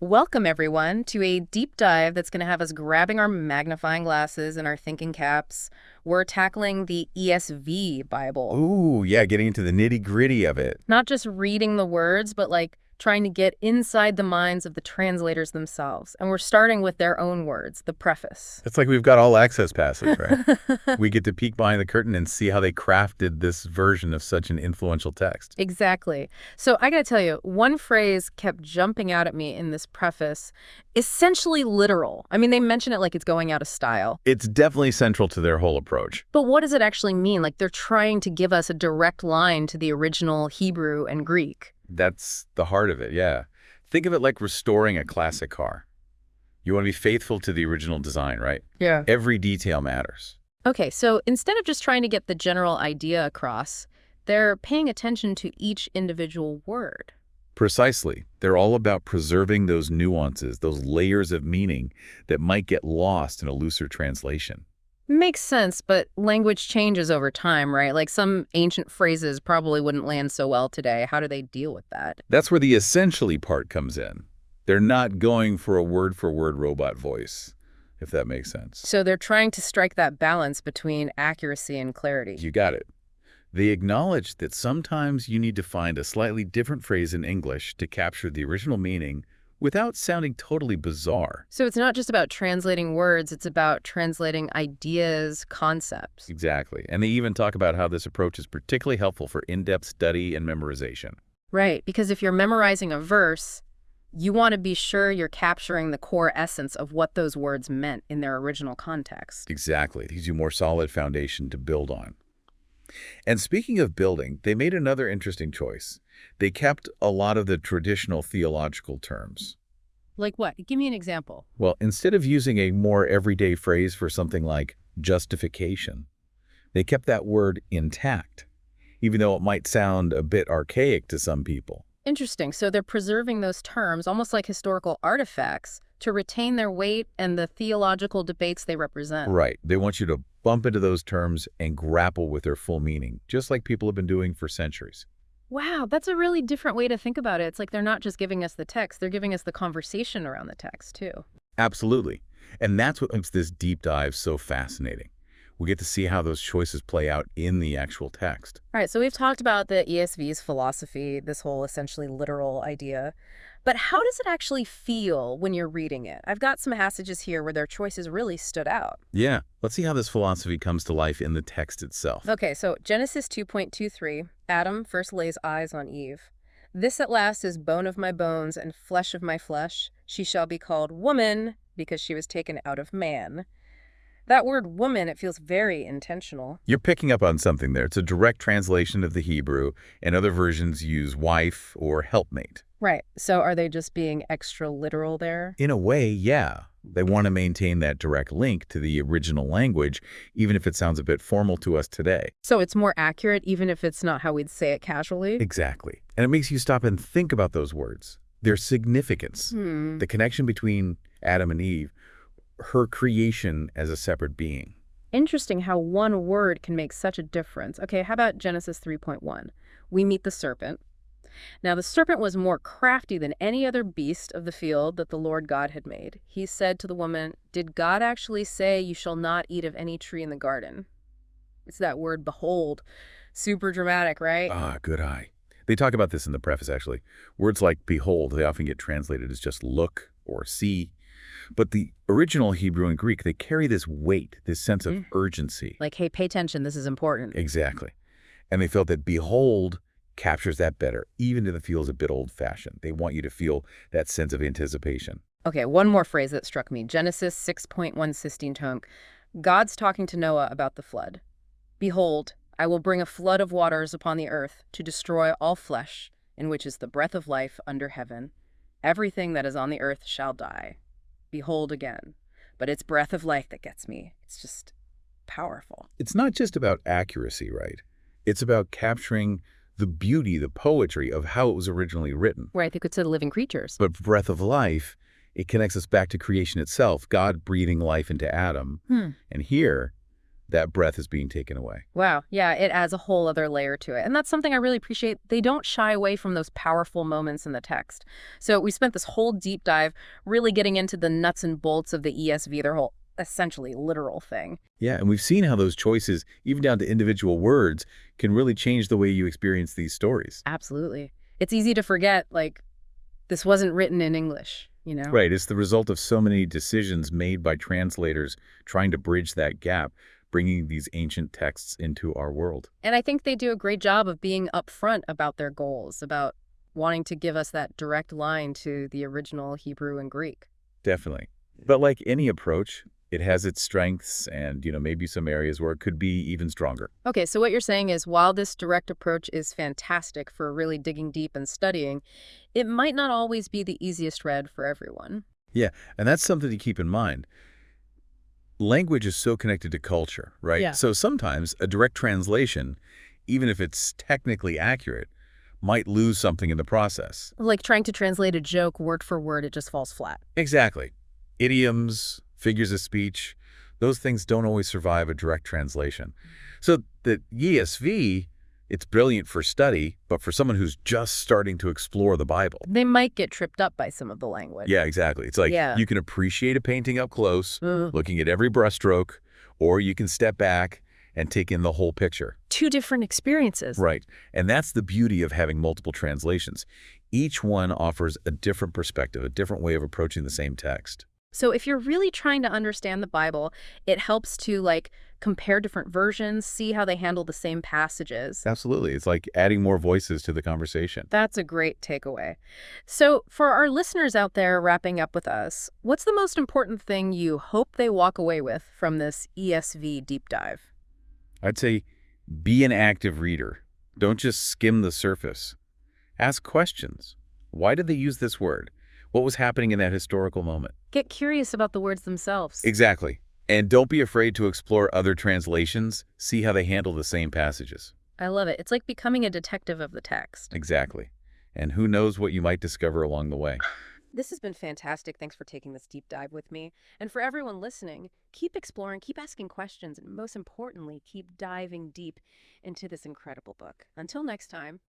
Welcome, everyone, to a deep dive that's going to have us grabbing our magnifying glasses and our thinking caps. We're tackling the ESV Bible. Ooh, yeah, getting into the nitty-gritty of it. Not just reading the words, but trying to get inside the minds of the translators themselves. And we're starting with their own words, the preface. It's like we've got all access passes, right? We get to peek behind the curtain and see how they crafted this version of such an influential text. Exactly. So I got to tell you, one phrase kept jumping out at me in this preface, essentially literal. I mean, they mention it like it's going out of style. It's definitely central to their whole approach. But what does it actually mean? Like they're trying to give us a direct line to the original Hebrew and Greek. That's the heart of it, yeah. Think of it like restoring a classic car. You want to be faithful to the original design, right? Yeah. Every detail matters. Okay, so instead of just trying to get the general idea across, they're paying attention to each individual word. Precisely. They're all about preserving those nuances, those layers of meaning that might get lost in a looser translation. Makes sense, but language changes over time, right? Like some ancient phrases probably wouldn't land so well today. How do they deal with that? That's where the essentially part comes in. They're not going for a word-for-word robot voice, if that makes sense. So they're trying to strike that balance between accuracy and clarity. You got it. They acknowledge that sometimes you need to find a slightly different phrase in English to capture the original meaning without sounding totally bizarre. So it's not just about translating words, it's about translating ideas, concepts. Exactly. And they even talk about how this approach is particularly helpful for in-depth study and memorization. Right, because if you're memorizing a verse, you want to be sure you're capturing the core essence of what those words meant in their original context. Exactly. It gives you a more solid foundation to build on. And speaking of building, they made another interesting choice. They kept a lot of the traditional theological terms. Like what? Give me an example. Well, instead of using a more everyday phrase for something like justification, they kept that word intact, even though it might sound a bit archaic to some people. Interesting. So they're preserving those terms, almost like historical artifacts, to retain their weight and the theological debates they represent. Right. They want you to bump into those terms and grapple with their full meaning, just like people have been doing for centuries. Wow, that's a really different way to think about it. It's like they're not just giving us the text, they're giving us the conversation around the text, too. Absolutely. And that's what makes this deep dive so fascinating. We get to see how those choices play out in the actual text. All right, so we've talked about the ESV's philosophy, this whole essentially literal idea. But how does it actually feel when you're reading it? I've got some passages here where their choices really stood out. Yeah, let's see how this philosophy comes to life in the text itself. Okay, so Genesis 2.23, Adam first lays eyes on Eve. This at last is bone of my bones and flesh of my flesh. She shall be called woman because she was taken out of man. That word woman, it feels very intentional. You're picking up on something there. It's a direct translation of the Hebrew, and other versions use wife or helpmate. Right. So are they just being extra literal there? In a way, yeah. They want to maintain that direct link to the original language, even if it sounds a bit formal to us today. So it's more accurate, even if it's not how we'd say it casually? Exactly. And it makes you stop and think about those words, their significance, the connection between Adam and Eve, her creation as a separate being. Interesting how one word can make such a difference. Okay, how about Genesis 3.1? We meet the serpent. Now the serpent was more crafty than any other beast of the field that the Lord God had made. He said to the woman, "Did God actually say you shall not eat of any tree in the garden?" It's that word behold. Super dramatic, right? Ah, good eye. They talk about this in the preface, actually. Words like behold, they often get translated as just look or see. But the original Hebrew and Greek, they carry this weight, this sense of urgency. Like, hey, pay attention, this is important. Exactly. And they felt that behold captures that better, even if it feels a bit old-fashioned. They want you to feel that sense of anticipation. Okay, one more phrase that struck me. Genesis 6.1 Sistine tone. God's talking to Noah about the flood. Behold, I will bring a flood of waters upon the earth to destroy all flesh, in which is the breath of life under heaven. Everything that is on the earth shall die. Behold again. But it's breath of life that gets me. It's just powerful. It's not just about accuracy, right? It's about capturing the beauty, the poetry of how it was originally written. Right, they could say living creatures. But breath of life, it connects us back to creation itself, God breathing life into Adam. And here, that breath is being taken away. Wow. Yeah, it adds a whole other layer to it. And that's something I really appreciate. They don't shy away from those powerful moments in the text. So we spent this whole deep dive really getting into the nuts and bolts of the ESV, their whole essentially literal thing. Yeah, and we've seen how those choices, even down to individual words, can really change the way you experience these stories. Absolutely. It's easy to forget, like, this wasn't written in English, you know? Right, it's the result of so many decisions made by translators trying to bridge that gap, bringing these ancient texts into our world. And I think they do a great job of being upfront about their goals, about wanting to give us that direct line to the original Hebrew and Greek. Definitely. But like any approach, it has its strengths and, maybe some areas where it could be even stronger. Okay, so what you're saying is while this direct approach is fantastic for really digging deep and studying, it might not always be the easiest read for everyone. Yeah, and that's something to keep in mind. Language is so connected to culture, right? Yeah. So sometimes a direct translation, even if it's technically accurate, might lose something in the process. Like trying to translate a joke word for word, it just falls flat. Exactly. Idioms, figures of speech, those things don't always survive a direct translation. So the ESV, it's brilliant for study, but for someone who's just starting to explore the Bible. They might get tripped up by some of the language. Yeah, exactly. It's like Yeah. you can appreciate a painting up close, Mhm. looking at every brushstroke, or you can step back and take in the whole picture. Two different experiences. Right. And that's the beauty of having multiple translations. Each one offers a different perspective, a different way of approaching the same text. So if you're really trying to understand the Bible, it helps to compare different versions, see how they handle the same passages. Absolutely. It's like adding more voices to the conversation. That's a great takeaway. So for our listeners out there wrapping up with us, what's the most important thing you hope they walk away with from this ESV deep dive? I'd say be an active reader. Don't just skim the surface. Ask questions. Why did they use this word? What was happening in that historical moment? Get curious about the words themselves. Exactly. And don't be afraid to explore other translations. See how they handle the same passages. I love it. It's like becoming a detective of the text. Exactly. And who knows what you might discover along the way. This has been fantastic. Thanks for taking this deep dive with me. And for everyone listening, keep exploring, keep asking questions, and most importantly, keep diving deep into this incredible book. Until next time.